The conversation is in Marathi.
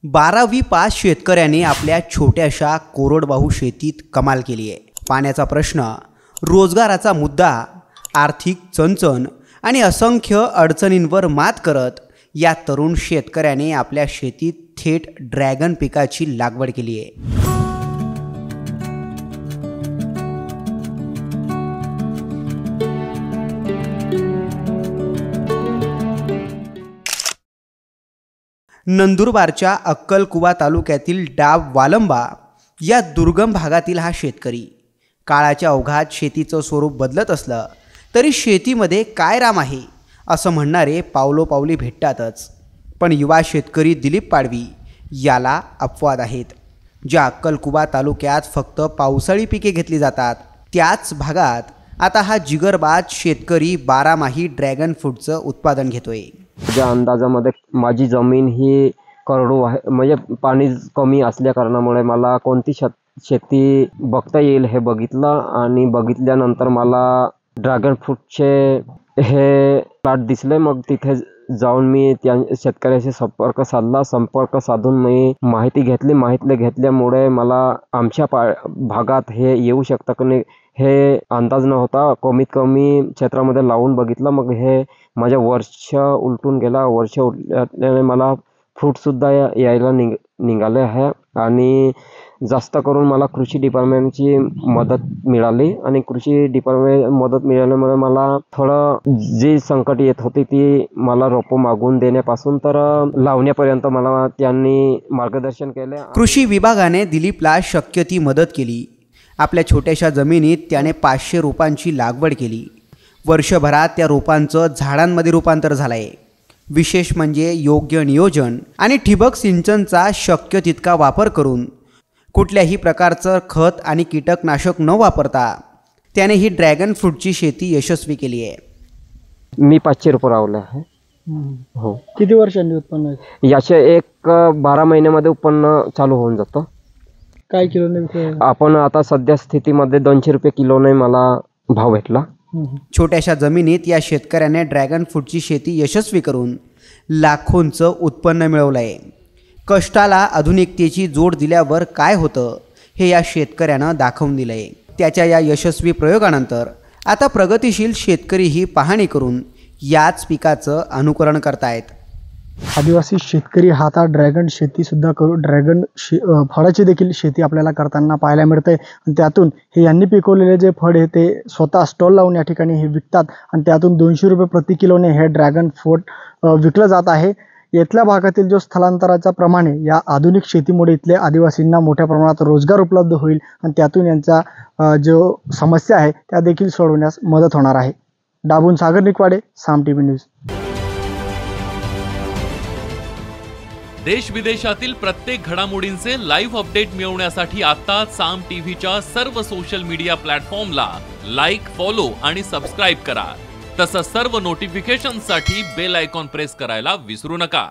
12वी पास शेतकऱ्याने आपल्या छोट्याशा कोरडवाहू शेतीत कमाल केली आहे। पाण्याचा प्रश्न, रोजगाराचा मुद्दा, आर्थिक चणचण आणि असंख्य अडचणींवर मात करत या तरुण शेतकऱ्याने आपल्या शेतीत थेट ड्रॅगन पिकाची लागवड केली आहे। नंदुरबारच्या अक्कलकुवा तालुक्यातील डाब वालंबा या दुर्गम भागातील हा शेतकरी काळाच्या ओघात शेतीचं स्वरूप बदलत असलं तरी शेतीमध्ये काय राम आहे असं म्हणणारे पावलोपावली भेटतातच। पण युवा शेतकरी दिलीप पाडवी याला अपवाद आहेत। ज्या अक्कलकुवा तालुक्यात फक्त पावसाळी पिके घेतली जातात त्याच भागात आता हा जिगरबाज शेतकरी 12माही ड्रॅगन फ्रूटचं उत्पादन घेतोय। ज्या अंदाजामध्ये माझी जमीन ही कोरडू आहे, म्हणजे पाणी कमी असल्या कारणामुळे मला कोणती शेती बघता येईल हे बघितलं आणि बघितल्यानंतर मला ड्रॅगन फ्रूटचे हे प्लॉट दिसले। मग तिथे जाऊन मी त्या शेतकऱ्याशी संपर्क साधून मी माहिती घेतली। माहिती घेतल्यामुळे मला आमच्या भागात हे येऊ शकतं की नाही हे अंदाज नव्हता। कमीत कमी क्षेत्रामध्ये लावून बघितलं, मग हे माझ्या वर्ष उलटून गेला। वर्ष उलटल्याने मला फ्रूटसुद्धा यायला निघाले आहे आणि जास्त करून मला कृषी डिपार्टमेंटची मदत मिळाली आणि कृषी डिपार्टमेंट मदत मिळाल्यामुळे मला थोडं जी संकट येत होती ती मला रोपं मागून देण्यापासून तर लावण्यापर्यंत मला त्यांनी मार्गदर्शन केले। कृषी विभागाने दिलीपला शक्य ती मदत केली। आपल्या छोट्याशा जमिनीत त्याने 500 रोपांची लागवड केली। वर्षभरात त्या रोपांचं झाडांमध्ये रूपांतर झालंय। विशेष म्हणजे योग्य नियोजन आणि ठिबक सिंचनचा शक्य तितका वापर करून कुठल्याही प्रकारचं खत आणि कीटकनाशक न वापरता त्याने ही ड्रॅगन फ्रूटची शेती यशस्वी केली आहे। मी 500 रोपं लावले आहे। हो। किती वर्षांनी उत्पन्न आहे याचे एक 12 महिन्यामध्ये उत्पन्न चालू होऊन जातं। काय किलोने आपण आता सध्या स्थितीमध्ये 200 रुपये किलोने मला भाव भेटला। छोट्याशा जमिनीत या शेतकऱ्याने ड्रॅगन फ्रूटची शेती यशस्वी करून लाखोंचं उत्पन्न मिळवलं आहे। कष्टाला आधुनिकतेची जोड दिल्यावर काय होतं हे या शेतकऱ्यानं दाखवून दिलं आहे। त्याच्या या यशस्वी प्रयोगानंतर आता प्रगतिशील शेतकरीही पाहणी करून याच पिकाचं अनुकरण करतायत। आदिवासी शेतकरी हा आता ड्रॅगन शेतीसुद्धा करून फळाची देखील शेती आपल्याला करताना पाहायला मिळते आणि त्यातून हे यांनी पिकवलेले जे फळ आहे ते स्वतः स्टॉल लावून या ठिकाणी हे विकतात आणि त्यातून 200 रुपये प्रति किलोने हे ड्रॅगन फ्रूट विकलं जात आहे। इथल्या भागातील जो स्थलांतराच्या प्रमाणे या आधुनिक शेतीमुळे इथल्या आदिवासींना मोठ्या प्रमाणात रोजगार उपलब्ध होईल आणि त्यातून यांचा जो समस्या आहे त्या देखील सोडवण्यास मदत होणार आहे। डाबून सागर निकवाडे, साम टीव्ही न्यूज। देश विदेशातील प्रत्येक घडामोडींचे लाईव्ह अपडेट मिळवण्यासाठी आता साम टीव्हीच्या सर्व सोशल मीडिया प्लॅटफॉर्मला लाईक, फॉलो आणि सबस्क्राईब करा। तसंच सर्व नोटिफिकेशनसाठी बेल आयकॉन प्रेस करायला विसरू नका।